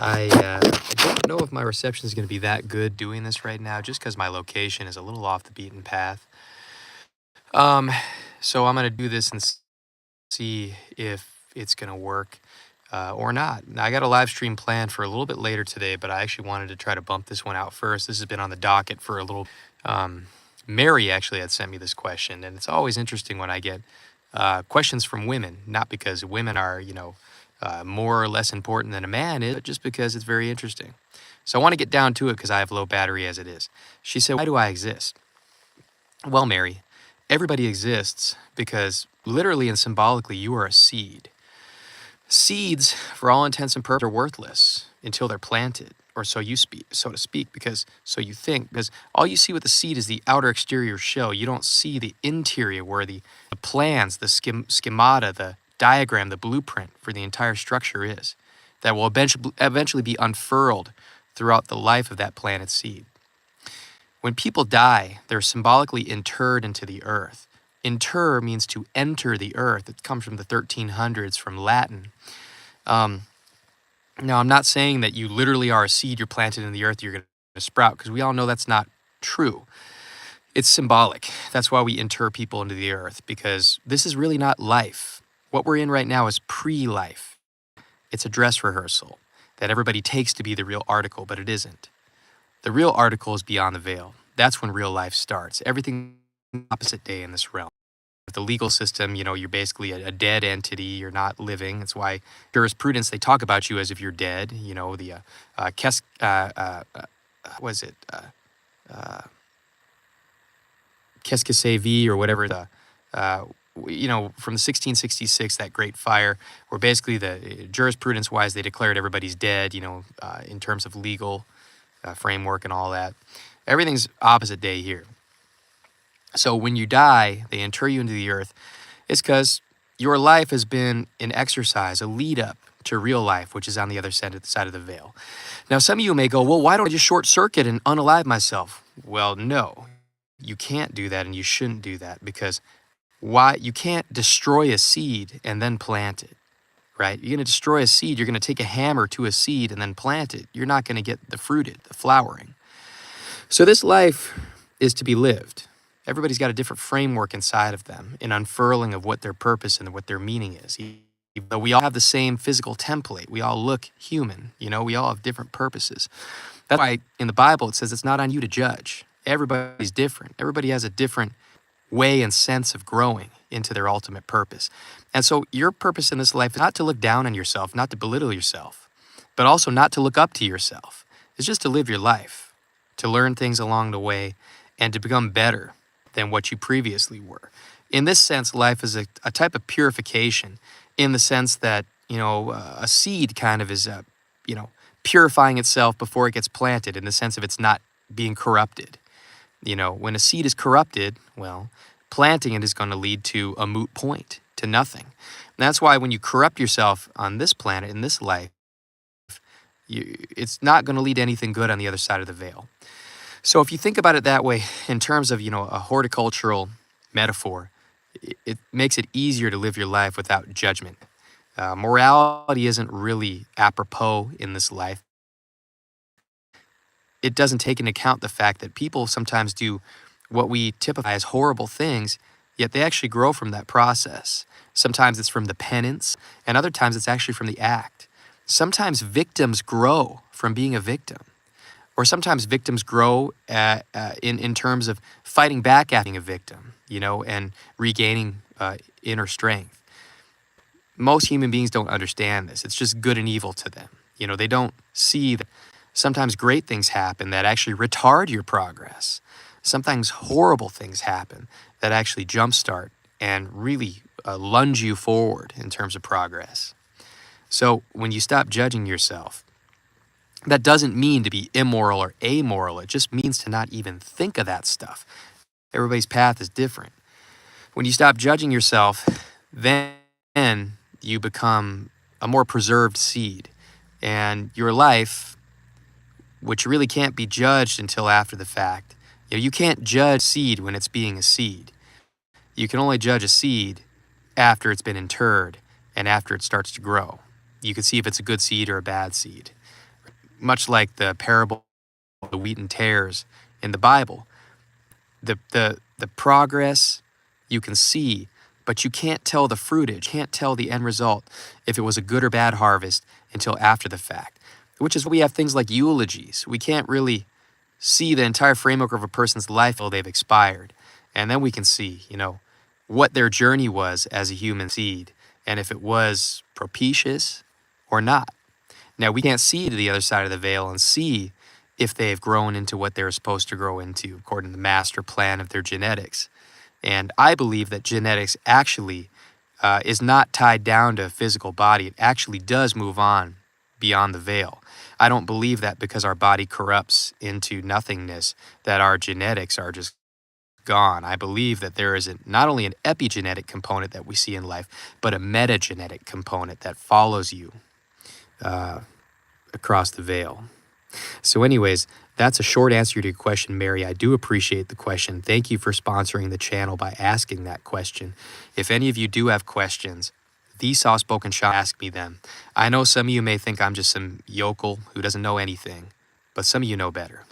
I don't know if my reception is going to be that good doing this right now, just because my location is a little off the beaten path. Um, so I'm going to do this and see if it's going to work or not. Now, I got a live stream planned for a little bit later today, but I actually wanted to try to bump this one out first. This has been on the docket for a little. Um, Mary actually had sent me this question, and it's always interesting when I get questions from women, not because women are, more or less important than a man is, but just because it's very interesting. So I want to get down to it because I have low battery as it is. She said, "Why do I exist?" Well, Mary, everybody exists because literally and symbolically you are a seed. Seeds, for all intents and purposes, are worthless until they're planted, or so you speak, so to speak, because so you think, because all you see with the seed is the outer exterior shell. You don't see the interior where the plans, the schemata, the diagram, the blueprint for the entire structure is, that will eventually be unfurled throughout the life of that planted seed. When people die, they're symbolically interred into the earth. Inter means to enter the earth. It comes from the 1300s from Latin. Um, Now, I'm not saying that you literally are a seed, you're planted in the earth, you're going to sprout, because we all know that's not true. It's symbolic. That's why we inter people into the earth, because this is really not life. What we're in right now is pre-life. It's a dress rehearsal that everybody takes to be the real article, but it isn't. The real article is beyond the veil. That's when real life starts. Everything opposite day in this realm. With the legal system, you're basically a dead entity. You're not living. That's why jurisprudence, they talk about you as if you're dead. What is it? Qu'est-ce que c'est vie, or whatever. From the 1666, that Great Fire, where basically the jurisprudence-wise, they declared everybody's dead, in terms of legal framework and all that. Everything's opposite day here. So when you die, they inter you into the earth. It's because your life has been an exercise, a lead up to real life, which is on the other side of the veil. Now, some of you may go, well, why don't I just short circuit and unalive myself? Well, no, you can't do that, and you shouldn't do that, because why? You can't destroy a seed and then plant it, right? You're going to destroy a seed. You're going to take a hammer to a seed and then plant it. You're not going to get the fruited, the flowering. So this life is to be lived. Everybody's got a different framework inside of them, an unfurling of what their purpose and what their meaning is. Even though we all have the same physical template, we all look human, we all have different purposes. That's why in the Bible it says it's not on you to judge. Everybody's different. Everybody has a different way and sense of growing into their ultimate purpose. And so your purpose in this life is not to look down on yourself, not to belittle yourself, but also not to look up to yourself. It's just to live your life, to learn things along the way, and to become better than what you previously were. In this sense, life is a type of purification, in the sense that, a seed kind of is, purifying itself before it gets planted, in the sense of it's not being corrupted. When a seed is corrupted, well, planting it is going to lead to a moot point, to nothing. And that's why when you corrupt yourself on this planet, in this life, it's not going to lead to anything good on the other side of the veil. So if you think about it that way, in terms of, a horticultural metaphor, it makes it easier to live your life without judgment. Morality isn't really apropos in this life. It doesn't take into account the fact that people sometimes do what we typify as horrible things, yet they actually grow from that process. Sometimes it's from the penance, and other times it's actually from the act. Sometimes victims grow from being a victim. Or sometimes victims grow in terms of fighting back at being a victim, and regaining inner strength. Most human beings don't understand this. It's just good and evil to them. They don't see that sometimes great things happen that actually retard your progress. Sometimes horrible things happen that actually jumpstart and really lunge you forward in terms of progress. So when you stop judging yourself, that doesn't mean to be immoral or amoral. It just means to not even think of that stuff. Everybody's path is different. When you stop judging yourself, then you become a more preserved seed. And your life, which really can't be judged until after the fact, you can't judge seed when it's being a seed. You can only judge a seed after it's been interred and after it starts to grow. You can see if it's a good seed or a bad seed. much like the parable of the wheat and tares in the Bible. The progress you can see, but you can't tell the fruitage, can't tell the end result if it was a good or bad harvest until after the fact, which is why we have things like eulogies. We can't really see the entire framework of a person's life until they've expired. And then we can see, what their journey was as a human seed and if it was propitious or not. Now, we can't see to the other side of the veil and see if they've grown into what they're supposed to grow into according to the master plan of their genetics. And I believe that genetics actually is not tied down to a physical body. It actually does move on beyond the veil. I don't believe that because our body corrupts into nothingness, that our genetics are just gone. I believe that there is not only an epigenetic component that we see in life, but a metagenetic component that follows you across the veil. So anyways, that's a short answer to your question, Mary. I do appreciate the question. Thank you for sponsoring the channel by asking that question. If any of you do have questions, the Soft Spoken Shop, ask me them. I know some of you may think I'm just some yokel who doesn't know anything, but some of you know better.